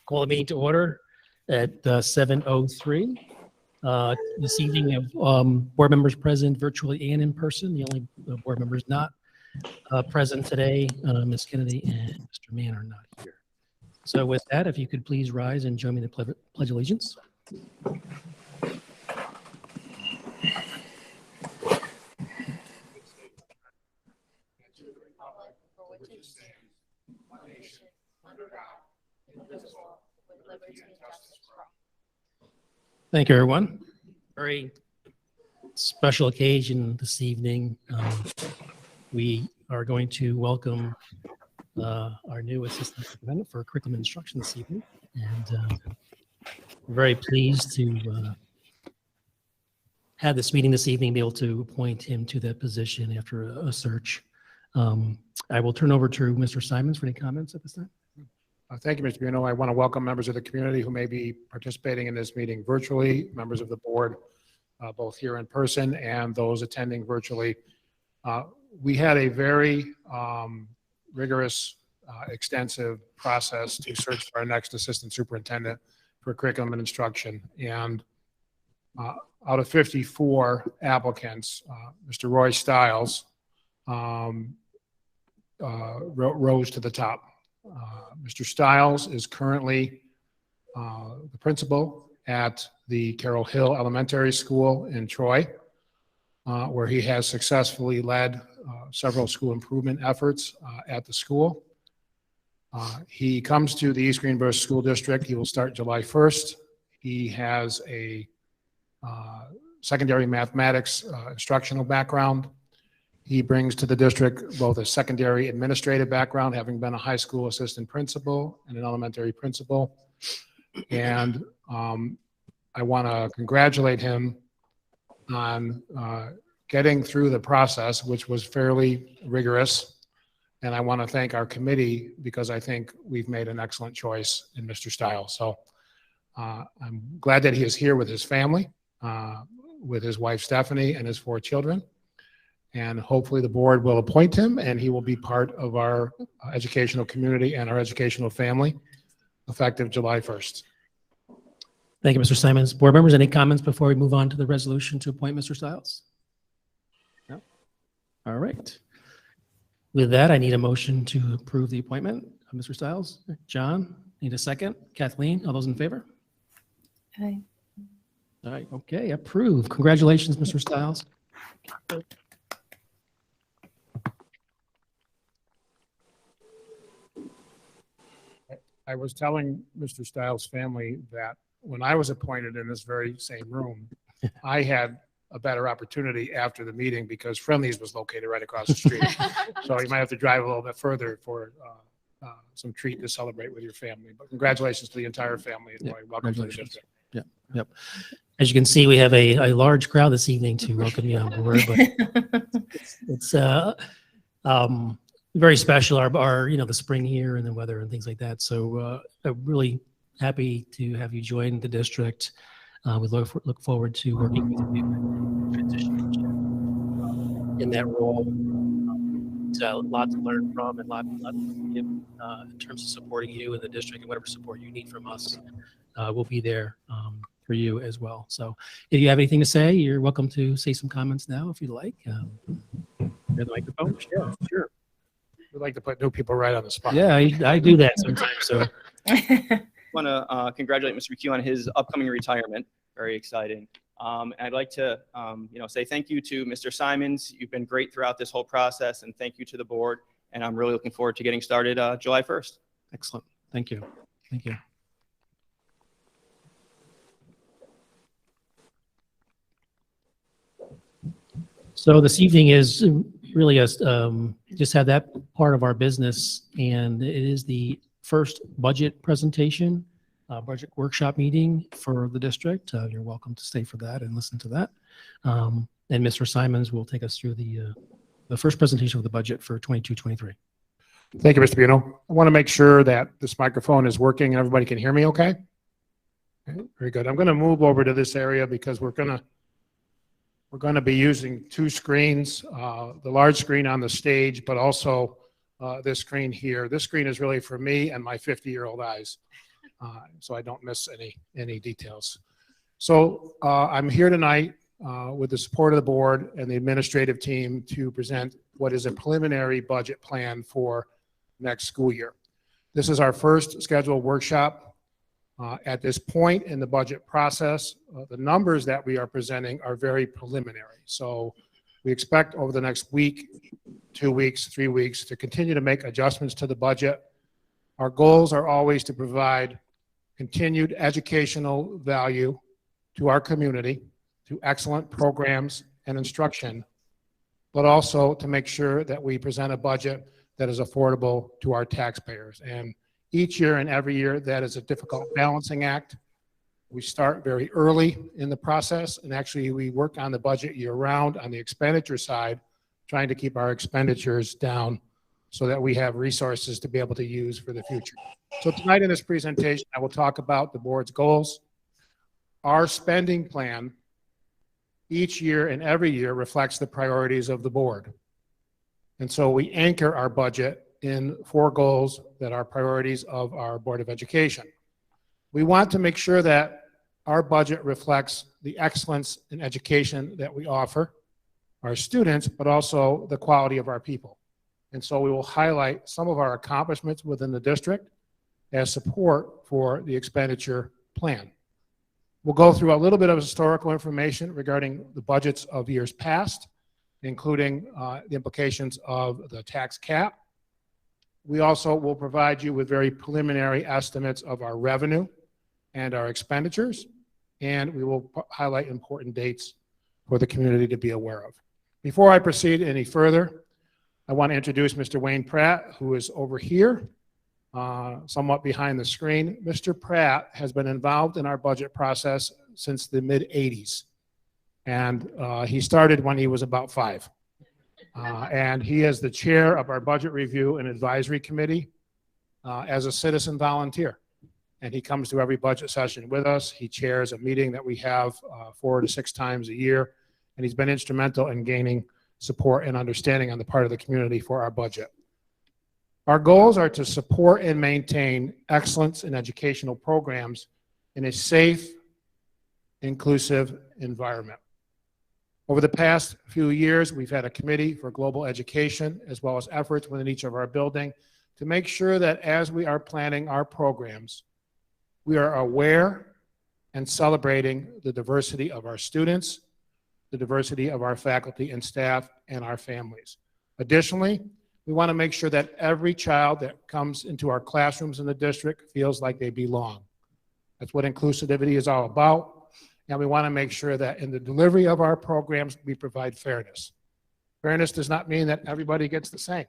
Call the meeting to order at 7:03. This evening, we have board members present virtually and in person. The only board members not present today, Ms. Kennedy and Mr. Mann, are not here. So with that, if you could please rise and join me in the Pledge of Allegiance. Thank you, everyone. Very special occasion this evening. We are going to welcome our new assistant superintendent for curriculum instruction this evening, and we're very pleased to have this meeting this evening, be able to appoint him to that position after a search. I will turn over to Mr. Simons for any comments at this time. Thank you, Mr. Buno. I want to welcome members of the community who may be participating in this meeting virtually, members of the board, both here in person and those attending virtually. We had a very rigorous, extensive process to search for our next assistant superintendent for curriculum and instruction. And out of 54 applicants, Mr. Roy Stiles rose to the top. Mr. Stiles is currently the principal at the Carroll Hill Elementary School in Troy, where he has successfully led several school improvement efforts at the school. He comes to the East Greenbush School District. He will start July 1st. He has a secondary mathematics instructional background. He brings to the district both a secondary administrative background, having been a high school assistant principal and an elementary principal. And I want to congratulate him on getting through the process, which was fairly rigorous. And I want to thank our committee because I think we've made an excellent choice in Mr. Stiles. So I'm glad that he is here with his family, with his wife Stephanie and his 4 children. And hopefully the board will appoint him and he will be part of our educational community and our educational family effective July 1st. Thank you, Mr. Simons. Board members, any comments before we move on to the resolution to appoint Mr. Stiles? No? All right. With that, I need a motion to approve the appointment of Mr. Stiles. John, need a second. Kathleen, all those in favor? Aye. All right, okay, approved. Congratulations, Mr. Stiles. I was telling Mr. Stiles' family that when I was appointed in this very same room, I had a better opportunity after the meeting because Friendly's was located right across the street. So you might have to drive a little bit further for some treat to celebrate with your family. But congratulations to the entire family and welcome to the district. Yep. As you can see, we have a large crowd this evening to welcome you on board. But it's very special, our the spring here and the weather and things like that. So I'm really happy to have you join the district. We look forward to working with you in transition in that role. It's a lot to learn from and a lot to give in terms of supporting you in the district, and whatever support you need from us, we'll be there for you as well. So if you have anything to say, you're welcome to say some comments now if you'd like. The microphone? Sure. We like to put new people right on the spot. Yeah, I do that sometimes. So I want to congratulate Mr. McHugh on his upcoming retirement. Very exciting. I'd like to, say thank you to Mr. Simons. You've been great throughout this whole process, and thank you to the board. And I'm really looking forward to getting started July 1st. Excellent. Thank you. Thank you. So this evening is really just have that part of our business, and it is the first budget presentation, budget workshop meeting for the district. You're welcome to stay for that and listen to that. And Mr. Simons will take us through the first presentation of the budget for 22-23. Thank you, Mr. Buno. I want to make sure that this microphone is working and everybody can hear me okay? Okay, very good. I'm going to move over to this area because we're going to be using 2 screens, the large screen on the stage, but also this screen here. This screen is really for me and my 50-year-old eyes. so I don't miss any details. So I'm here tonight with the support of the board and the administrative team to present what is a preliminary budget plan for next school year. This is our first scheduled workshop. At this point in the budget process, the numbers that we are presenting are very preliminary. So we expect over the next week, 2 weeks, 3 weeks to continue to make adjustments to the budget. Our goals are always to provide continued educational value to our community through excellent programs and instruction, but also to make sure that we present a budget that is affordable to our taxpayers. And each year and every year, that is a difficult balancing act. We start very early in the process, and actually we work on the budget year-round on the expenditure side, trying to keep our expenditures down so that we have resources to be able to use for the future. So tonight in this presentation, I will talk about the board's goals. Our spending plan each year and every year reflects the priorities of the board. And so we anchor our budget in 4 goals that are priorities of our Board of Education. We want to make sure that our budget reflects the excellence in education that we offer our students, but also the quality of our people. And so we will highlight some of our accomplishments within the district as support for the expenditure plan. We'll go through a little bit of historical information regarding the budgets of years past, including the implications of the tax cap. We also will provide you with very preliminary estimates of our revenue and our expenditures, and we will highlight important dates for the community to be aware of. Before I proceed any further, I want to introduce Mr. Wayne Pratt, who is over here, somewhat behind the screen. Mr. Pratt has been involved in our budget process since the mid-'80s, and he started when he was about 5. And he is the chair of our Budget Review and Advisory Committee as a citizen volunteer. And he comes to every budget session with us. He chairs a meeting that we have 4 to 6 times a year. And he's been instrumental in gaining support and understanding on the part of the community for our budget. Our goals are to support and maintain excellence in educational programs in a safe, inclusive environment. Over the past few years, we've had a committee for global education, as well as efforts within each of our building to make sure that as we are planning our programs, we are aware and celebrating the diversity of our students, the diversity of our faculty and staff, and our families. Additionally, we want to make sure that every child that comes into our classrooms in the district feels like they belong. That's what inclusivity is all about. And we want to make sure that in the delivery of our programs, we provide fairness. Fairness does not mean that everybody gets the same.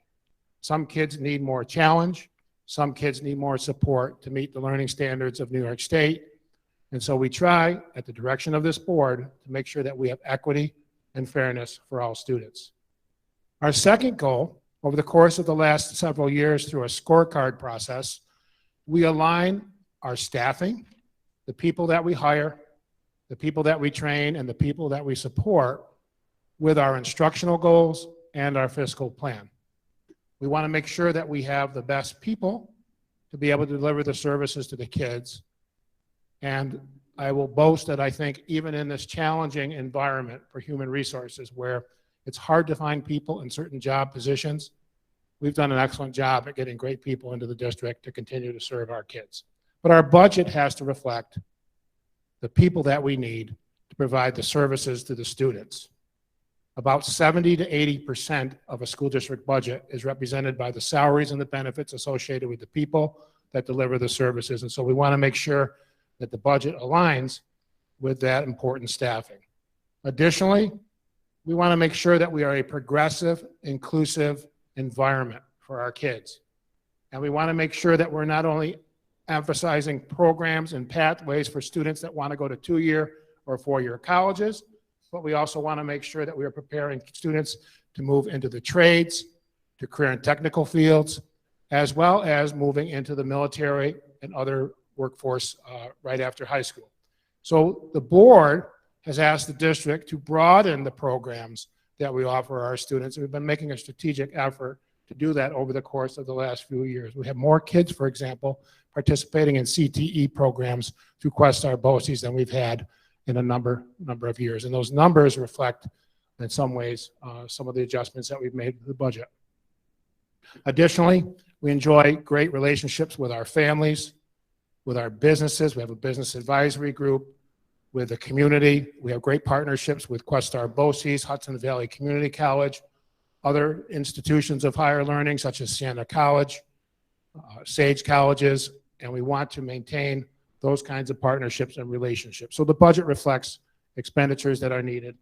Some kids need more challenge. Some kids need more support to meet the learning standards of New York State. And so we try, at the direction of this board, to make sure that we have equity and fairness for all students. Our second goal, over the course of the last several years through a scorecard process, we align our staffing, the people that we hire, the people that we train, and the people that we support with our instructional goals and our fiscal plan. We want to make sure that we have the best people to be able to deliver the services to the kids. And I will boast that I think even in this challenging environment for human resources, where it's hard to find people in certain job positions, we've done an excellent job at getting great people into the district to continue to serve our kids. But our budget has to reflect the people that we need to provide the services to the students. About 70 to 80% of a school district budget is represented by the salaries and the benefits associated with the people that deliver the services. And so we want to make sure that the budget aligns with that important staffing. Additionally, we want to make sure that we are a progressive, inclusive environment for our kids. And we want to make sure that we're not only emphasizing programs and pathways for students that want to go to 2-year or 4-year colleges, but we also want to make sure that we are preparing students to move into the trades, to career and technical fields, as well as moving into the military and other workforce right after high school. So the board has asked the district to broaden the programs that we offer our students. We've been making a strategic effort to do that over the course of the last few years. We have more kids, for example, participating in CTE programs through Questar BOCES than we've had in a number of years. And those numbers reflect, in some ways, some of the adjustments that we've made to the budget. Additionally, we enjoy great relationships with our families, with our businesses. We have a business advisory group, with the community. We have great partnerships with Questar BOCES, Hudson Valley Community College, other institutions of higher learning such as Siena College, Sage Colleges, and we want to maintain those kinds of partnerships and relationships. So the budget reflects expenditures that are needed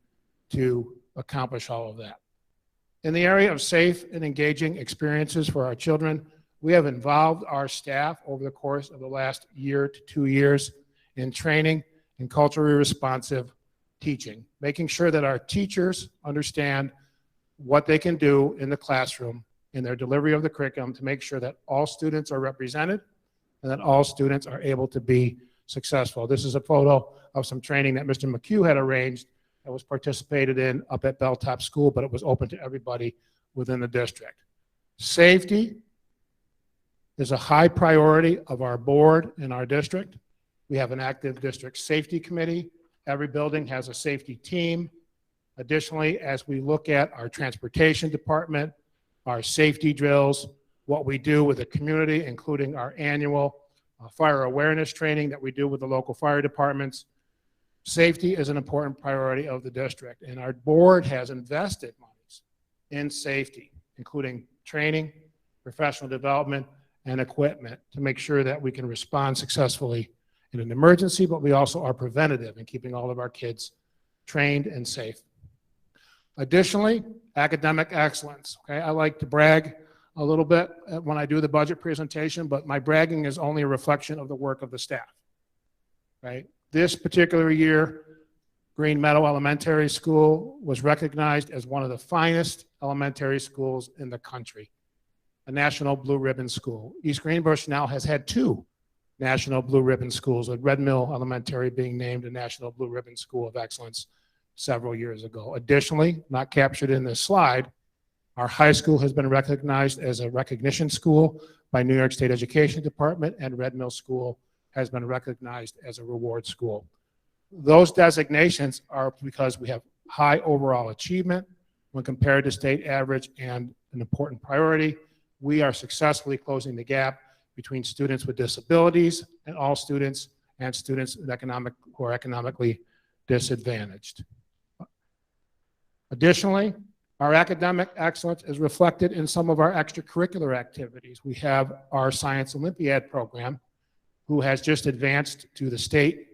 to accomplish all of that. In the area of safe and engaging experiences for our children, we have involved our staff over the course of the last year to 2 years in training and culturally responsive teaching, making sure that our teachers understand what they can do in the classroom in their delivery of the curriculum to make sure that all students are represented and that all students are able to be successful. This is a photo of some training that Mr. McHugh had arranged that was participated in up at Belltop School, but it was open to everybody within the district. Safety is a high priority of our board in our district. We have an active district safety committee. Every building has a safety team. Additionally, as we look at our transportation department, our safety drills, what we do with the community, including our annual fire awareness training that we do with the local fire departments, safety is an important priority of the district. And our board has invested monies in safety, including training, professional development, and equipment to make sure that we can respond successfully in an emergency, but we also are preventative in keeping all of our kids trained and safe. Additionally, academic excellence. Okay, I like to brag a little bit when I do the budget presentation, but my bragging is only a reflection of the work of the staff. Right? This particular year, Green Meadow Elementary School was recognized as one of the finest elementary schools in the country, a National Blue Ribbon School. East Greenbush now has had 2 National Blue Ribbon Schools, with Red Mill Elementary being named a National Blue Ribbon School of Excellence several years ago. Additionally, not captured in this slide, our high school has been recognized as a recognition school by New York State Education Department, and Red Mill School has been recognized as a reward school. Those designations are because we have high overall achievement when compared to state average, and an important priority, we are successfully closing the gap between students with disabilities and all students, and students who are economically disadvantaged. Additionally, our academic excellence is reflected in some of our extracurricular activities. We have our Science Olympiad program, who has just advanced to the state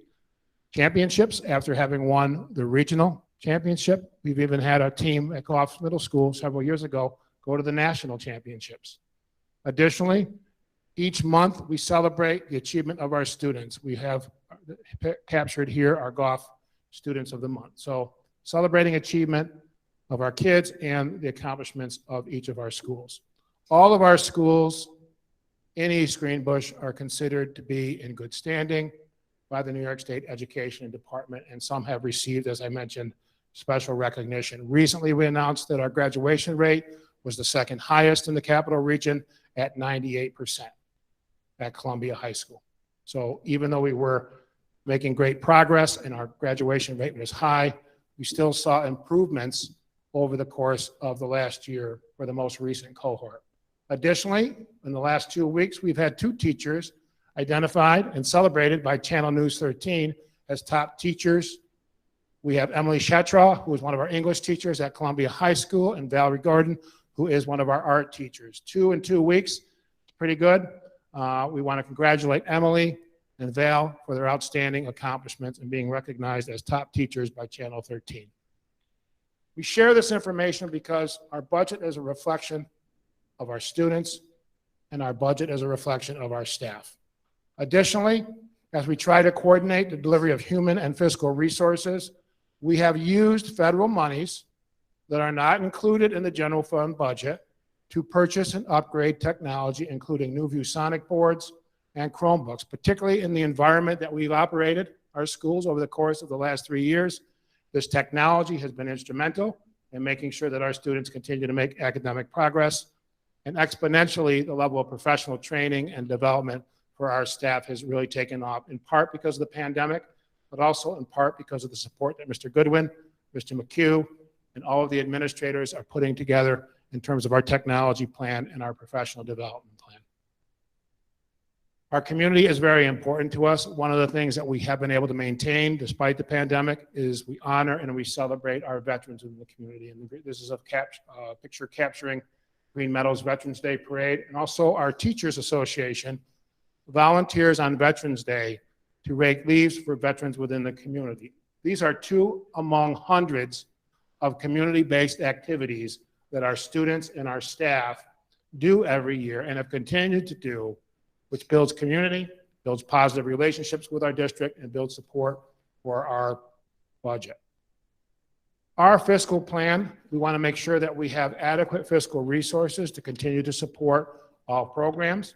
championships after having won the regional championship. We've even had our team at Goffs Middle School several years ago go to the national championships. Additionally, each month we celebrate the achievement of our students. We have captured here our Goff Students of the Month. So celebrating achievement of our kids and the accomplishments of each of our schools. All of our schools in East Greenbush are considered to be in good standing by the New York State Education Department, and some have received, as I mentioned, special recognition. Recently, we announced that our graduation rate was the 2nd highest in the Capital Region at 98% at Columbia High School. So even though we were making great progress and our graduation rate was high, we still saw improvements over the course of the last year for the most recent cohort. Additionally, in the last 2 weeks, we've had 2 teachers identified and celebrated by Channel News 13 as top teachers. We have Emily Shetraw, who is one of our English teachers at Columbia High School, and Valerie Gordon, who is one of our art teachers. 2 in 2 weeks, pretty good. We want to congratulate Emily and Val for their outstanding accomplishments and being recognized as top teachers by Channel 13. We share this information because our budget is a reflection of our students, and our budget is a reflection of our staff. Additionally, as we try to coordinate the delivery of human and fiscal resources, we have used federal monies that are not included in the general fund budget to purchase and upgrade technology, including new ViewSonic boards and Chromebooks, particularly in the environment that we've operated our schools over the course of the last 3 years. This technology has been instrumental in making sure that our students continue to make academic progress And exponentially, the level of professional training and development for our staff has really taken off, in part because of the pandemic, but also in part because of the support that Mr. Goodwin, Mr. McHugh, and all of the administrators are putting together in terms of our technology plan and our professional development plan. Our community is very important to us. One of the things that we have been able to maintain despite the pandemic is we honor and we celebrate our veterans in the community. And this is a picture capturing Green Meadows Veterans Day Parade, and also our Teachers Association volunteers on Veterans Day to rake leaves for veterans within the community. These are two among hundreds of community-based activities that our students and our staff do every year and have continued to do, which builds community, builds positive relationships with our district, and builds support for our budget. Our fiscal plan, we want to make sure that we have adequate fiscal resources to continue to support all programs.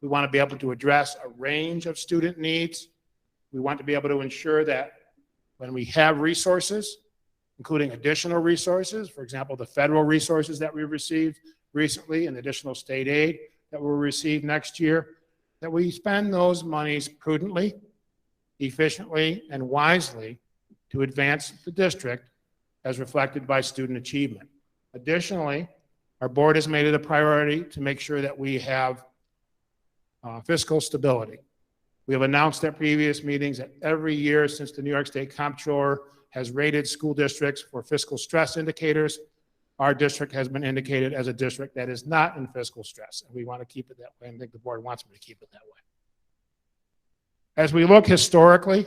We want to be able to address a range of student needs. We want to be able to ensure that when we have resources, including additional resources, for example, the federal resources that we received recently and additional state aid that we'll receive next year, that we spend those monies prudently, efficiently, and wisely to advance the district as reflected by student achievement. Additionally, our board has made it a priority to make sure that we have fiscal stability. We have announced at previous meetings that every year since the New York State Comptroller has rated school districts for fiscal stress indicators, our district has been indicated as a district that is not in fiscal stress, and we want to keep it that way, and I think the board wants me to keep it that way. As we look historically,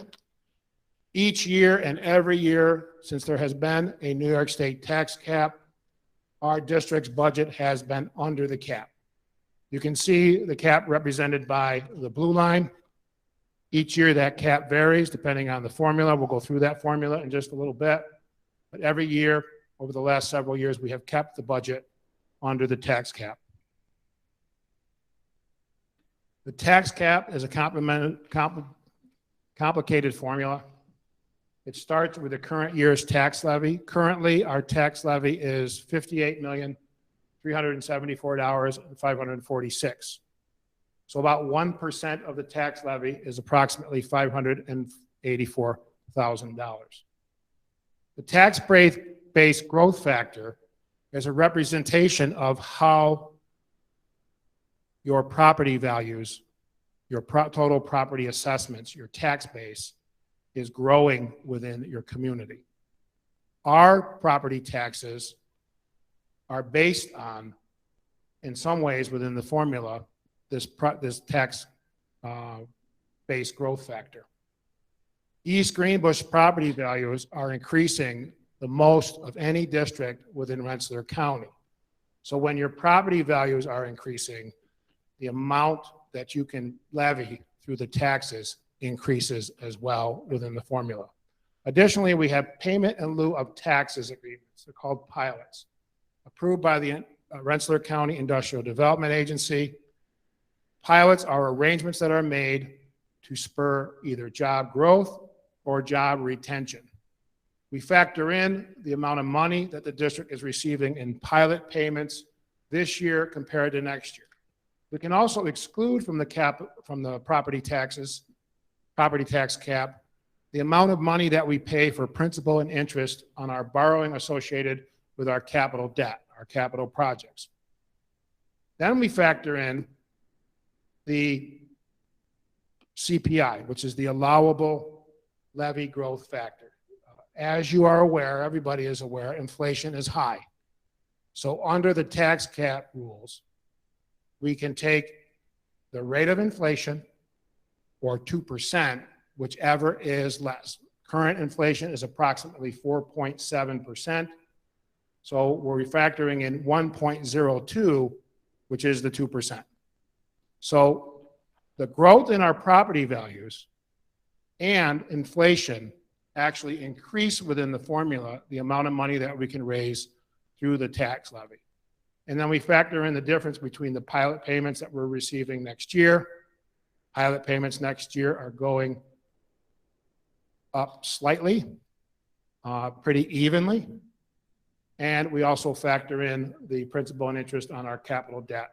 each year and every year since there has been a New York State tax cap, our district's budget has been under the cap. You can see the cap represented by the blue line. Each year that cap varies depending on the formula. We'll go through that formula in just a little bit. But every year over the last several years, we have kept the budget under the tax cap. The tax cap is a complicated formula. It starts with the current year's tax levy. Currently, our tax levy is $58,374,546. So about 1% of the tax levy is approximately $584,000. The tax-based growth factor is a representation of how your property values, your total property assessments, your tax base is growing within your community. Our property taxes are based on, in some ways within the formula, this tax based growth factor. East Greenbush property values are increasing the most of any district within Rensselaer County. So when your property values are increasing, the amount that you can levy through the taxes increases as well within the formula. Additionally, we have payment in lieu of taxes agreements. They're called pilots, approved by the Rensselaer County Industrial Development Agency. Pilots are arrangements that are made to spur either job growth or job retention. We factor in the amount of money that the district is receiving in pilot payments this year compared to next year. We can also exclude from the property tax cap, the amount of money that we pay for principal and interest on our borrowing associated with our capital debt, our capital projects. Then we factor in the CPI, which is the allowable levy growth factor. As you are aware, everybody is aware, inflation is high. So under the tax cap rules, we can take the rate of inflation or 2%, whichever is less. Current inflation is approximately 4.7%. So we're factoring in 1.02, which is the 2%. So the growth in our property values and inflation actually increase within the formula the amount of money that we can raise through the tax levy. And then we factor in the difference between the pilot payments that we're receiving next year. Pilot payments next year are going up slightly, pretty evenly. And we also factor in the principal and interest on our capital debt.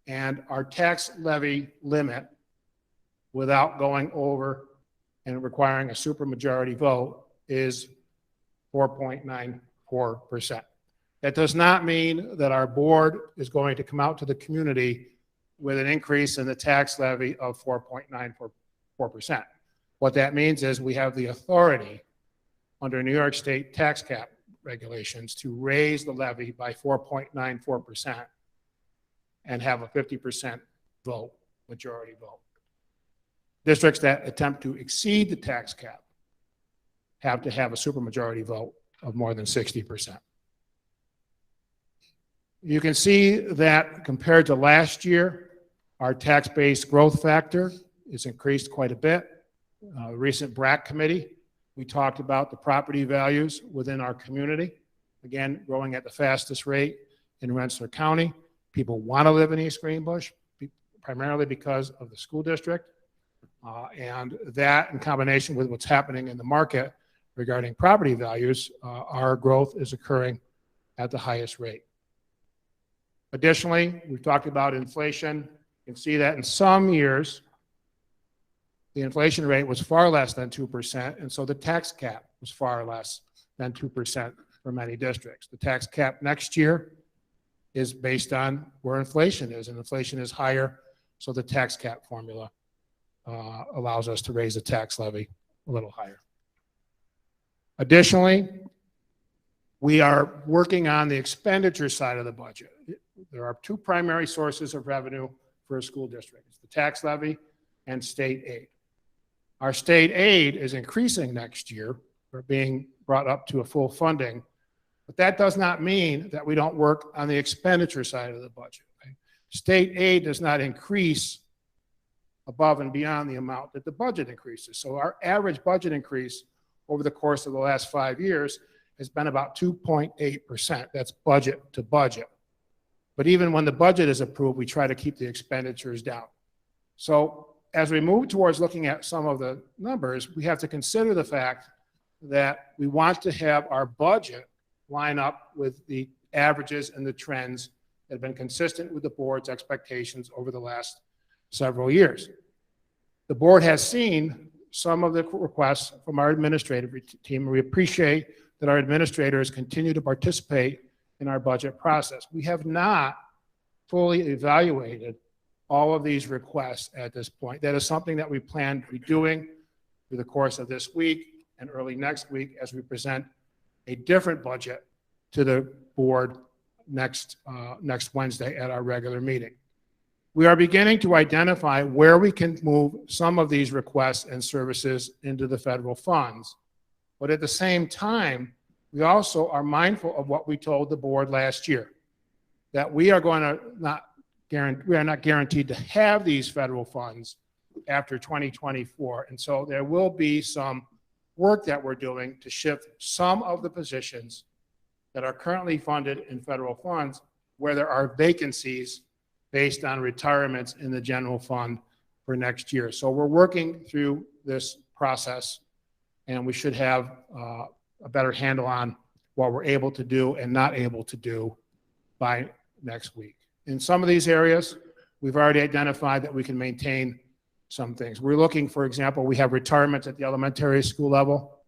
And our tax levy limit, without going over and requiring a supermajority vote, is 4.94%. That does not mean that our board is going to come out to the community with an increase in the tax levy of 4.94%. What that means is we have the authority under New York State tax cap regulations to raise the levy by 4.94% and have a 50% vote, majority vote. Districts that attempt to exceed the tax cap have to have a supermajority vote of more than 60%. You can see that compared to last year, our tax-based growth factor is increased quite a bit. Recent BRAC committee, we talked about the property values within our community, again, growing at the fastest rate in Rensselaer County. People want to live in East Greenbush, primarily because of the school district. And that, in combination with what's happening in the market regarding property values, our growth is occurring at the highest rate. Additionally, we've talked about inflation. You can see that in some years, the inflation rate was far less than 2%, and so the tax cap was far less than 2% for many districts. The tax cap next year is based on where inflation is, and inflation is higher, so the tax cap formula allows us to raise the tax levy a little higher. Additionally, we are working on the expenditure side of the budget. There are two primary sources of revenue for a school district. It's the tax levy and state aid. Our state aid is increasing next year. We're being brought up to a full funding, but that does not mean that we don't work on the expenditure side of the budget. Right? State aid does not increase above and beyond the amount that the budget increases. So our average budget increase over the course of the last 5 years has been about 2.8%. That's budget to budget. But even when the budget is approved, we try to keep the expenditures down. So as we move towards looking at some of the numbers, we have to consider the fact that we want to have our budget line up with the averages and the trends that have been consistent with the board's expectations over the last several years. The board has seen some of the requests from our administrative team, and we appreciate that our administrators continue to participate in our budget process. We have not fully evaluated all of these requests at this point. That is something that we plan to be doing through the course of this week and early next week as we present a different budget to the board next Wednesday at our regular meeting. We are beginning to identify where we can move some of these requests and services into the federal funds. But at the same time, we also are mindful of what we told the board last year, that we are not guaranteed to have these federal funds after 2024. And so there will be some work that we're doing to shift some of the positions that are currently funded in federal funds where there are vacancies based on retirements in the general fund for next year. So we're working through this process, and we should have a better handle on what we're able to do and not able to do by next week. In some of these areas, we've already identified that we can maintain some things. We're looking, for example, we have retirements at the elementary school level.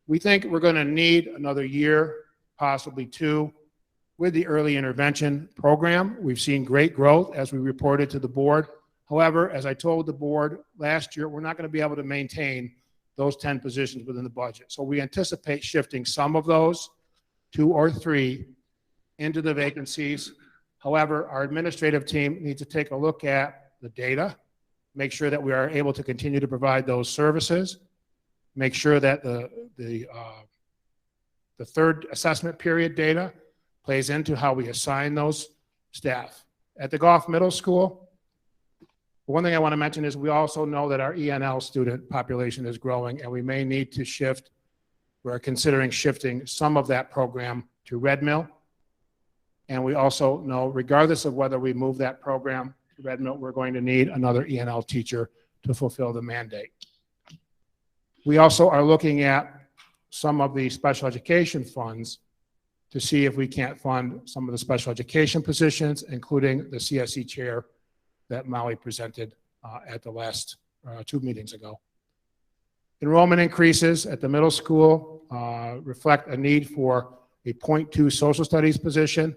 We think we're going to need another year, possibly 2, with the early intervention program. We've seen great growth as we reported to the board. However, as I told the board last year, we're not going to be able to maintain those 10 positions within the budget. So we anticipate shifting some of those, 2 or 3, into the vacancies. However, our administrative team needs to take a look at the data, make sure that we are able to continue to provide those services, make sure that the third assessment period data plays into how we assign those staff. At the Goff Middle School, one thing I want to mention is we also know that our ENL student population is growing, and we may need to shift. We're considering shifting some of that program to Red Mill. And we also know, regardless of whether we move that program to Red Mill, we're going to need another ENL teacher to fulfill the mandate. We also are looking at some of the special education funds to see if we can't fund some of the special education positions, including the CSE chair that Molly presented at the last 2 meetings ago. Enrollment increases at the middle school reflect a need for a .2 social studies position.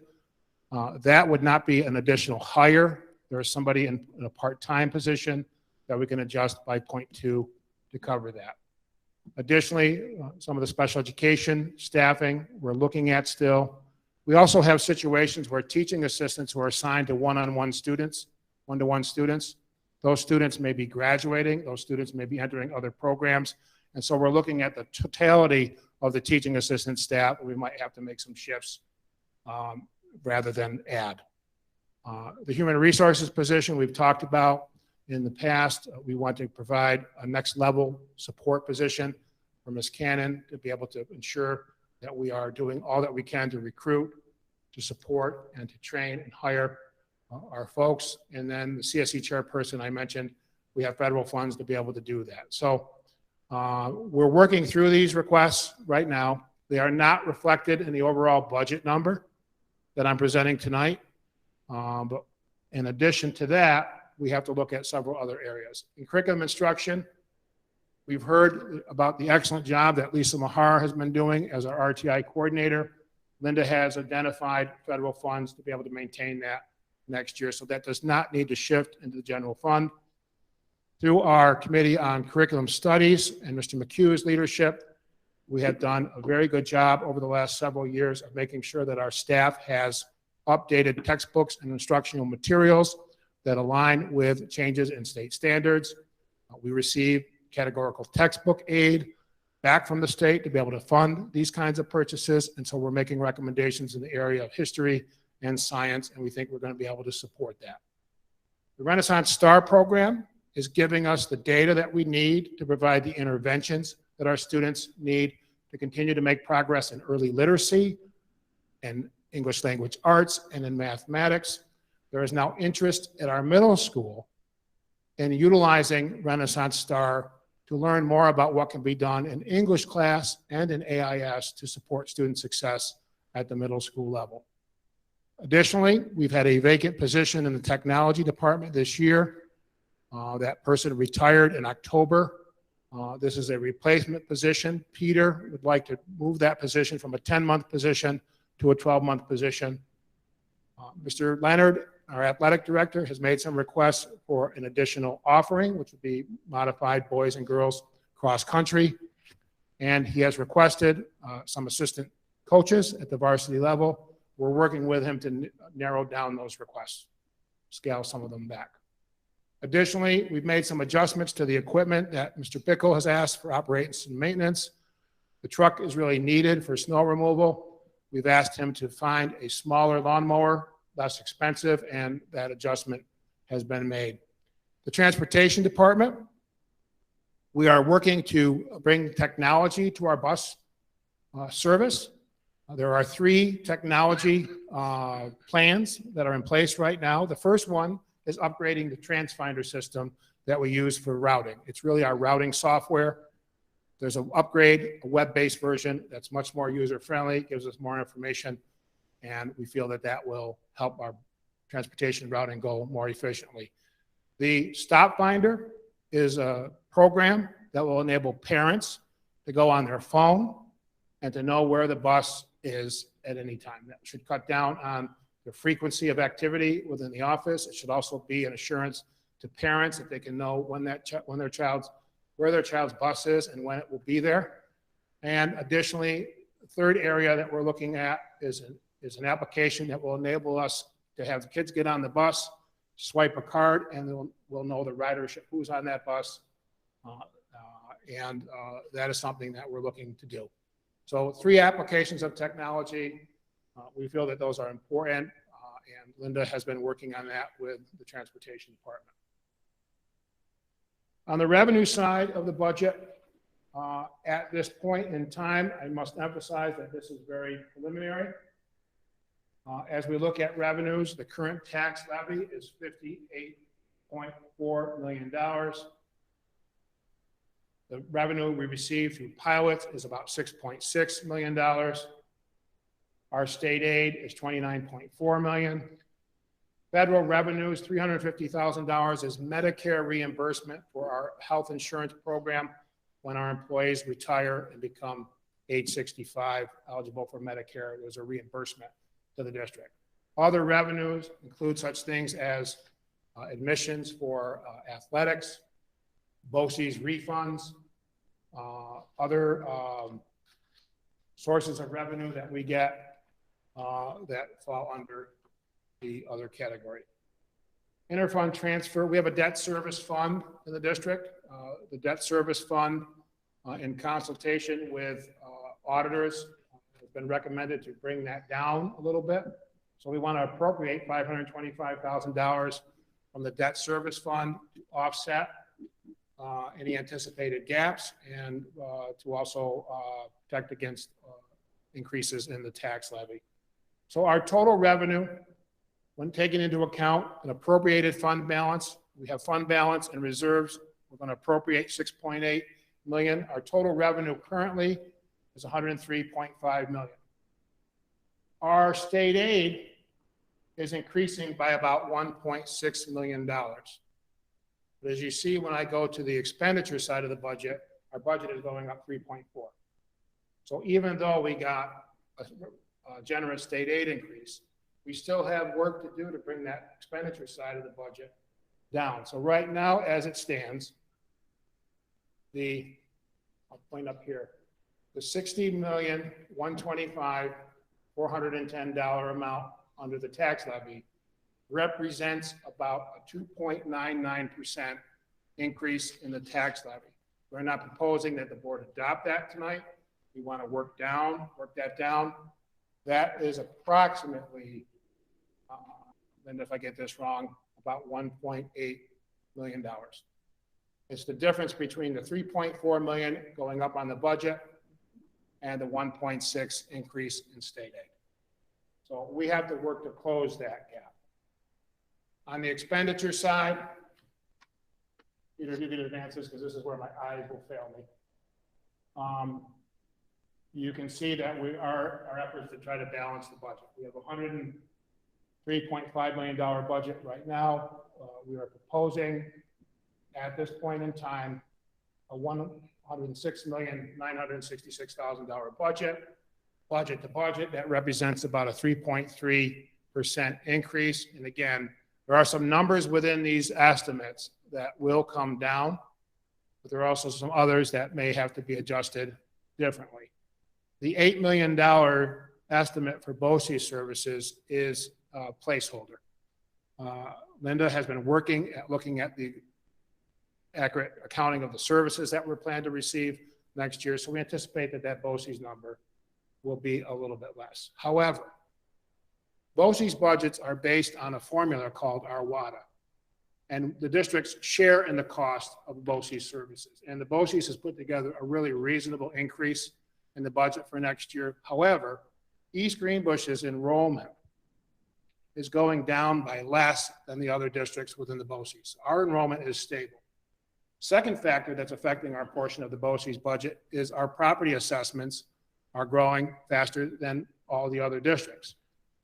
That would not be an additional hire. There is somebody in a part-time position that we can adjust by .2 to cover that. Additionally, some of the special education staffing we're looking at still. We also have situations where teaching assistants who are assigned to one-on-one students, one-to-one students, those students may be graduating, those students may be entering other programs, and so we're looking at the totality of the teaching assistant staff. We might have to make some shifts rather than add. The human resources position we've talked about in the past. We want to provide a next level support position for Ms. Cannon to be able to ensure that we are doing all that we can to recruit, to support, and to train and hire our folks. And then the CSE chairperson I mentioned, we have federal funds to be able to do that. So we're working through these requests right now. They are not reflected in the overall budget number that I'm presenting tonight. But in addition to that, we have to look at several other areas. In curriculum instruction, we've heard about the excellent job that Lisa Mahar has been doing as our RTI coordinator. Linda has identified federal funds to be able to maintain that next year, so that does not need to shift into the general fund. Through our Committee on Curriculum Studies and Mr. McHugh's leadership, we have done a very good job over the last several years of making sure that our staff has updated textbooks and instructional materials that align with changes in state standards. We receive categorical textbook aid back from the state to be able to fund these kinds of purchases, and so we're making recommendations in the area of history and science, and we think we're going to be able to support that. The Renaissance Star program is giving us the data that we need to provide the interventions that our students need to continue to make progress in early literacy and English language arts and in mathematics. There is now interest at our middle school in utilizing Renaissance Star to learn more about what can be done in English class and in AIS to support student success at the middle school level. Additionally, we've had a vacant position in the technology department this year. That person retired in October. This is a replacement position. Peter would like to move that position from a 10-month position to a 12-month position. Mr. Leonard, our athletic director, has made some requests for an additional offering, which would be modified boys and girls cross country. And he has requested some assistant coaches at the varsity level. We're working with him to narrow down those requests, scale some of them back. Additionally, we've made some adjustments to the equipment that Mr. Bickle has asked for operations and maintenance. The truck is really needed for snow removal. We've asked him to find a smaller lawnmower, less expensive, and that adjustment has been made. The transportation department, we are working to bring technology to our bus service. There are 3 technology plans that are in place right now. The first one is upgrading the TransFinder system that we use for routing. It's really our routing software. There's an upgrade, a web-based version that's much more user-friendly, gives us more information, and we feel that that will help our transportation routing go more efficiently. The Stop Finder is a program that will enable parents to go on their phone and to know where the bus is at any time. That should cut down on the frequency of activity within the office. It should also be an assurance to parents that they can know when their child's bus is and when it will be there. And additionally, the third area that we're looking at is an application that will enable us to have the kids get on the bus, swipe a card, and we'll know the ridership, who's on that bus. That is something that we're looking to do. So 3 applications of technology. We feel that those are important, and Linda has been working on that with the transportation department. On the revenue side of the budget, at this point in time, I must emphasize that this is very preliminary. As we look at revenues, the current tax levy is $58.4 million. The revenue we receive through pilots is about $6.6 million. Our state aid is $29.4 million. Federal revenues, $350,000 is Medicare reimbursement for our health insurance program when our employees retire and become age 65, eligible for Medicare. There's a reimbursement to the district. Other revenues include such things as admissions for athletics, BOCES refunds, other sources of revenue that we get that fall under the other category. Interfund transfer, we have a debt service fund in the district. The debt service fund, in consultation with auditors, has been recommended to bring that down a little bit. So we want to appropriate $525,000 from the debt service fund to offset any anticipated gaps and to also protect against increases in the tax levy. So our total revenue, when taking into account an appropriated fund balance, we have fund balance and reserves. We're going to appropriate $6.8 million. Our total revenue currently is $103.5 million. Our state aid is increasing by about $1.6 million. But as you see, when I go to the expenditure side of the budget, our budget is going up 3.4. So even though we got a generous state aid increase, we still have work to do to bring that expenditure side of the budget down. So right now, as it stands, I'll point up here, the $60,125,410 amount under the tax levy represents about a 2.99% increase in the tax levy. We're not proposing that the board adopt that tonight. We want to work that down. That is approximately, and if I get this wrong, about $1.8 million. It's the difference between the $3.4 million going up on the budget and the 1.6 increase in state aid. So we have to work to close that gap. On the expenditure side, Peter, if you could advance this, because this is where my eyes will fail me. You can see that our efforts to try to balance the budget. We have a $103.5 million budget right now. We are proposing at this point in time a $106,966,000 budget to budget. That represents about a 3.3% increase. And again, there are some numbers within these estimates that will come down, but there are also some others that may have to be adjusted differently. The $8 million estimate for BOCES services is a placeholder. Linda has been working at looking at the accurate accounting of the services that we're planned to receive next year. So we anticipate that that BOCES number will be a little bit less. However, BOCES budgets are based on a formula called ARWADA, and the districts share in the cost of BOCES services. And the BOCES has put together a really reasonable increase in the budget for next year. However, East Greenbush's enrollment is going down by less than the other districts within the BOCES. Our enrollment is stable. Second factor that's affecting our portion of the BOCES budget is our property assessments are growing faster than all the other districts.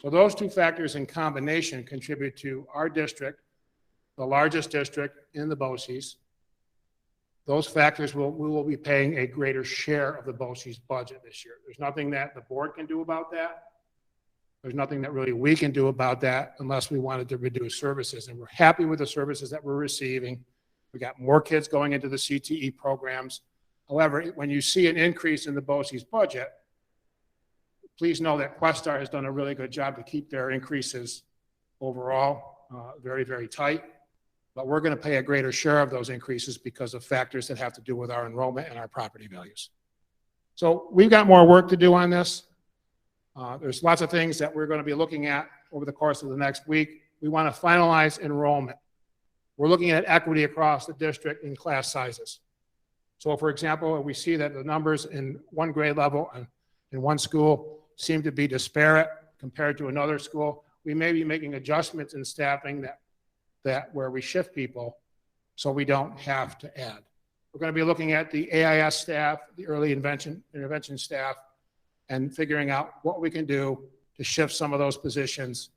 So those two factors in combination contribute to our district, the largest district in the BOCES. Those factors we will be paying a greater share of the BOCES budget this year. There's nothing that the board can do about that. There's nothing that really we can do about that unless we wanted to reduce services. And we're happy with the services that we're receiving. We got more kids going into the CTE programs. However, when you see an increase in the BOCES budget, please know that Questar has done a really good job to keep their increases overall very, very tight. But we're going to pay a greater share of those increases because of factors that have to do with our enrollment and our property values. So we've got more work to do on this. There's lots of things that we're going to be looking at over the course of the next week. We want to finalize enrollment. We're looking at equity across the district in class sizes. So for example, we see that the numbers in one grade level and in one school seem to be disparate compared to another school. We may be making adjustments in staffing that where we shift people so we don't have to add. We're going to be looking at the AIS staff, the early intervention staff, and figuring out what we can do to shift some of those positions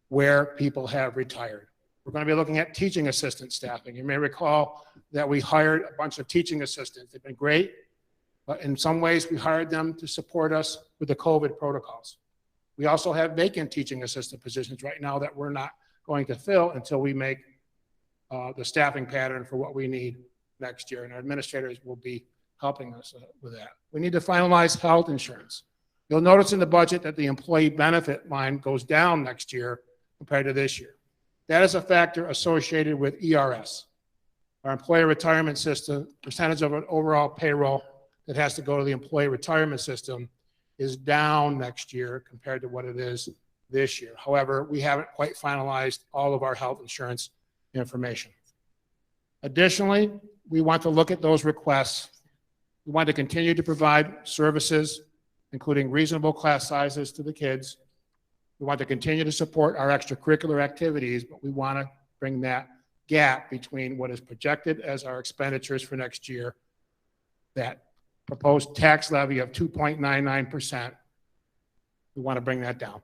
where people have retired. We're going to be looking at teaching assistant staffing. You may recall that we hired a bunch of teaching assistants. They've been great, but in some ways we hired them to support us with the COVID protocols. We also have vacant teaching assistant positions right now that we're not going to fill until we make the staffing pattern for what we need next year, and our administrators will be helping us with that. We need to finalize health insurance. You'll notice in the budget that the employee benefit line goes down next year compared to this year. That is a factor associated with ERS, our employee retirement system. Percentage of an overall payroll that has to go to the employee retirement system is down next year compared to what it is this year. However, we haven't quite finalized all of our health insurance information. Additionally, we want to look at those requests. We want to continue to provide services, including reasonable class sizes to the kids. We want to continue to support our extracurricular activities, but we want to bring that gap between what is projected as our expenditures for next year, that proposed tax levy of 2.99%. We want to bring that down.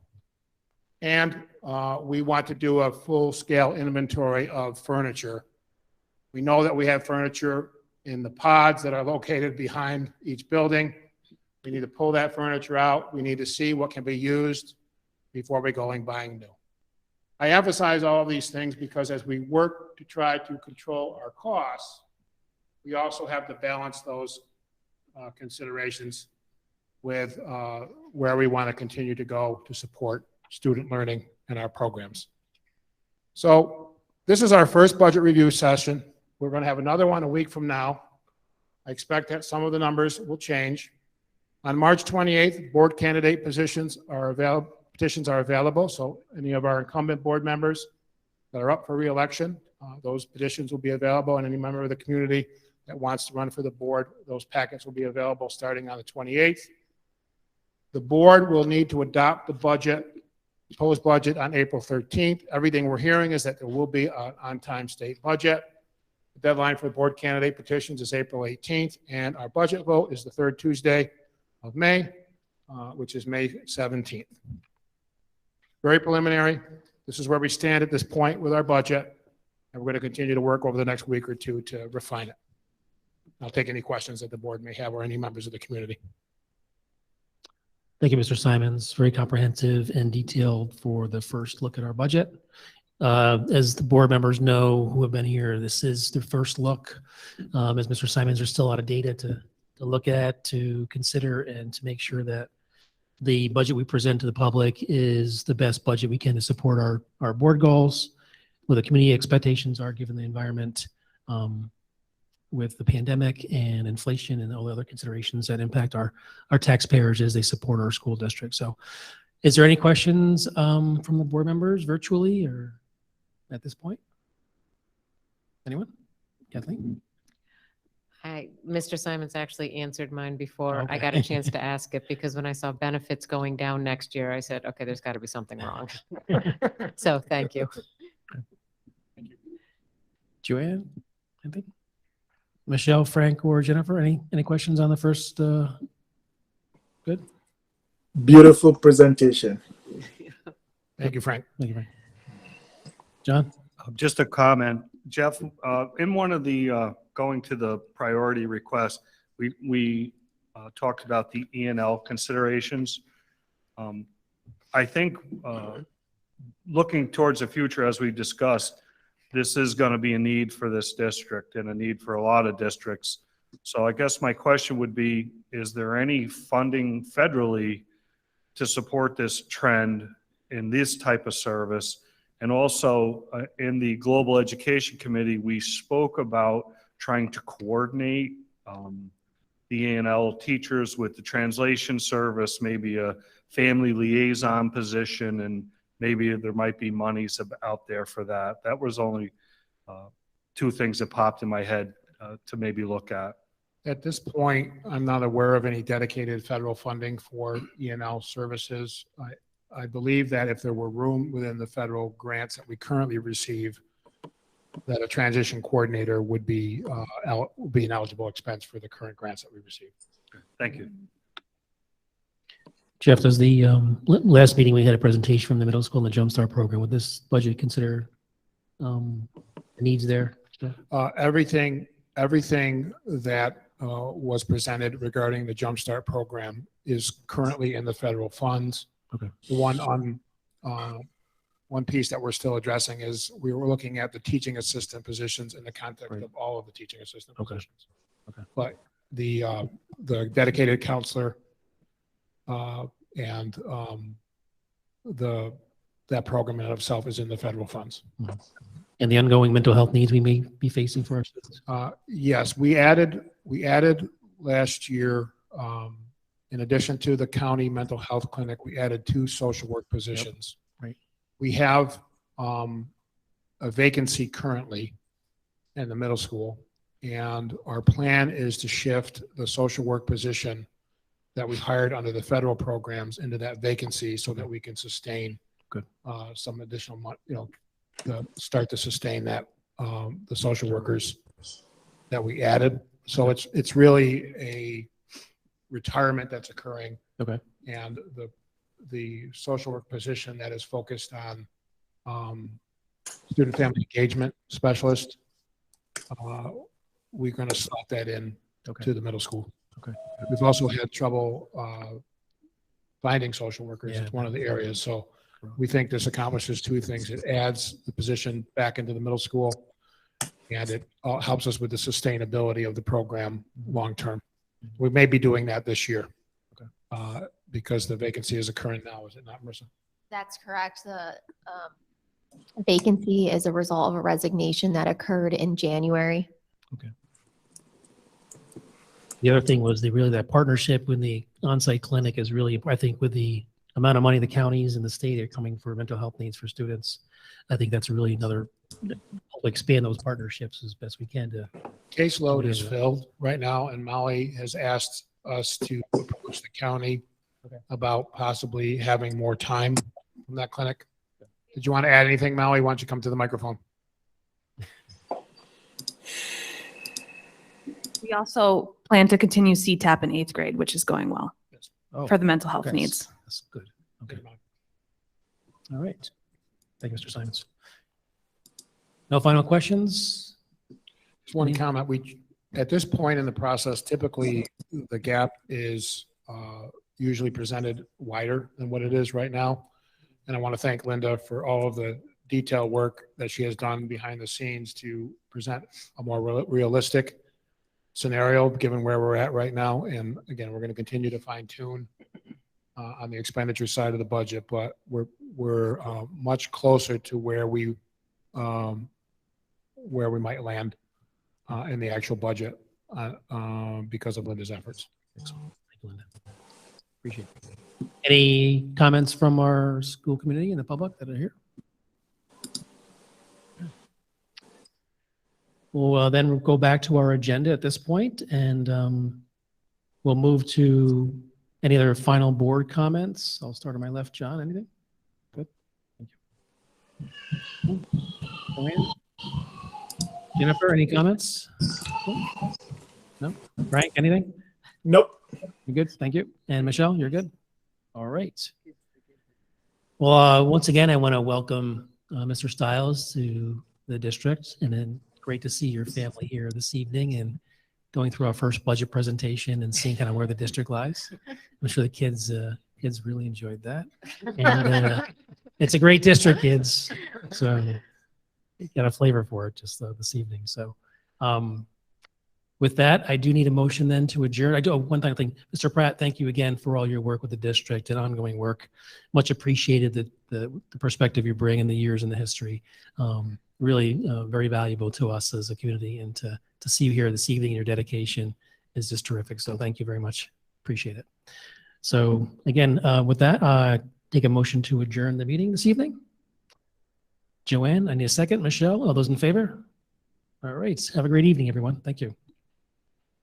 And we want to do a full-scale inventory of furniture. We know that we have furniture in the pods that are located behind each building. We need to pull that furniture out. We need to see what can be used before we go and buying new. I emphasize all of these things because as we work to try to control our costs, we also have to balance those considerations with where we want to continue to go to support student learning in our programs. So this is our first budget review session. We're going to have another one a week from now. I expect that some of the numbers will change. On March 28th, board candidate petitions are available. So any of our incumbent board members that are up for re-election, those petitions will be available, and any member of the community that wants to run for the board, those packets will be available starting on the 28th. The board will need to adopt the proposed budget on April 13th. Everything we're hearing is that there will be an on-time state budget. The deadline for board candidate petitions is April 18th, and our budget vote is the third Tuesday of May, which is May 17th. Very preliminary. This is where we stand at this point with our budget, and we're going to continue to work over the next week or two to refine it. I'll take any questions that the board may have or any members of the community. Thank you, Mr. Simons. Very comprehensive and detailed for the first look at our budget. As the board members know who have been here, this is the first look. As Mr. Simons, there's still a lot of data to look at, to consider, and to make sure that the budget we present to the public is the best budget we can to support our board goals, what the community expectations are given the environment with the pandemic and inflation and all the other considerations that impact our taxpayers as they support our school district. So is there any questions from the board members virtually or at this point? Anyone? Kathleen? Mr. Simons actually answered mine before I Okay. got a chance to ask it, because when I saw benefits going down next year, I said, okay, there's got to be something wrong. So thank you. Joanne? Anything? Michelle, Frank, or Jennifer? Any questions on the first? Good. Beautiful presentation. Thank you, Frank. Thank you, Frank. John? Just a comment, Jeff, in one of the going to the priority request, we talked about the E&L considerations. I think looking towards the future, as we discussed, this is going to be a need for this district and a need for a lot of districts. So I guess my question would be, is there any funding federally to support this trend in this type of service? And also in the Global Education Committee, we spoke about trying to coordinate the A&L teachers with the translation service, maybe a family liaison position, and maybe there might be monies out there for that. That was only two things that popped in my head to maybe look at. At this point, I'm not aware of any dedicated federal funding for E&L services. I believe that if there were room within the federal grants that we currently receive, that a transition coordinator would be an eligible expense for the current grants that we receive. Thank you. Jeff, does the last meeting we had a presentation from the middle school and the Jumpstart program? Would this budget consider the needs there? Everything that was presented regarding the Jumpstart program is currently in the federal funds. Okay. The one piece that we're still addressing is we were looking at the teaching assistant positions in the context Right. of all of the teaching assistant Okay. positions. Okay. But the dedicated counselor and that program in and of itself is in the federal funds. And the ongoing mental health needs we may be facing for our students? Yes, we added last year, in addition to the county mental health clinic, we added 2 social work positions. Right. We have a vacancy currently in the middle school, and our plan is to shift the social work position that we hired under the federal programs into that vacancy so that we can sustain Good. Some additional start to sustain that the social workers that we added. So it's really a retirement that's occurring. Okay. And the social work position that is focused on student family engagement specialist, we're going to slot that in to the middle school. Okay. We've also had trouble finding social workers. Yeah. It's one of the areas. So we think this accomplishes 2 things. It adds the position back into the middle school, and it helps us with the sustainability of the program long-term. We may be doing that this year because the vacancy is occurring now. Is it not, Marissa? That's correct. The vacancy is a result of a resignation that occurred in January. The other thing was that partnership with the on-site clinic is really, I think, with the amount of money the counties and the state are coming for mental health needs for students. I think that's really another, expand those partnerships as best we can to. Caseload is filled right now, and Molly has asked us to approach the county about possibly having more time from that clinic. Did you want to add anything, Molly? Why don't you come to the microphone? We also plan to continue CTAP in 8th grade, which is going well Oh, for the mental health okay. needs. That's good. Okay. All right. Thank you, Mr. Simons. No final questions? Just one comment. At this point in the process, typically the gap is usually presented wider than what it is right now. And I want to thank Linda for all of the detailed work that she has done behind the scenes to present a more realistic scenario given where we're at right now. And again, we're going to continue to fine tune on the expenditure side of the budget, but we're much closer to where we might land in the actual budget because of Linda's efforts. Excellent. Thank you, Linda. Appreciate it. Any comments from our school community and the public that are here? We'll then go back to our agenda at this point, and we'll move to any other final board comments. I'll start on my left. John, anything? Good. Thank you. Joanne? Jennifer, any comments? No? Frank, anything? Nope. You good? Thank you. And Michelle, you're good? All right. Well, once again, I want to welcome Mr. Stiles to the district, and then great to see your family here this evening and going through our first budget presentation and seeing kind of where the district lies. I'm sure the kids really enjoyed that. And it's a great district, kids. So you got a flavor for it just this evening. So with that, I do need a motion then to adjourn. I do one final thing. Mr. Pratt, thank you again for all your work with the district and ongoing work. Much appreciated the perspective you bring and the years and the history. Really very valuable to us as a community, and to see you here this evening and your dedication is just terrific. So thank you very much. Appreciate it. So again, with that, take a motion to adjourn the meeting this evening. Joanne, I need a second. Michelle, all those in favor? All right. Have a great evening, everyone. Thank you.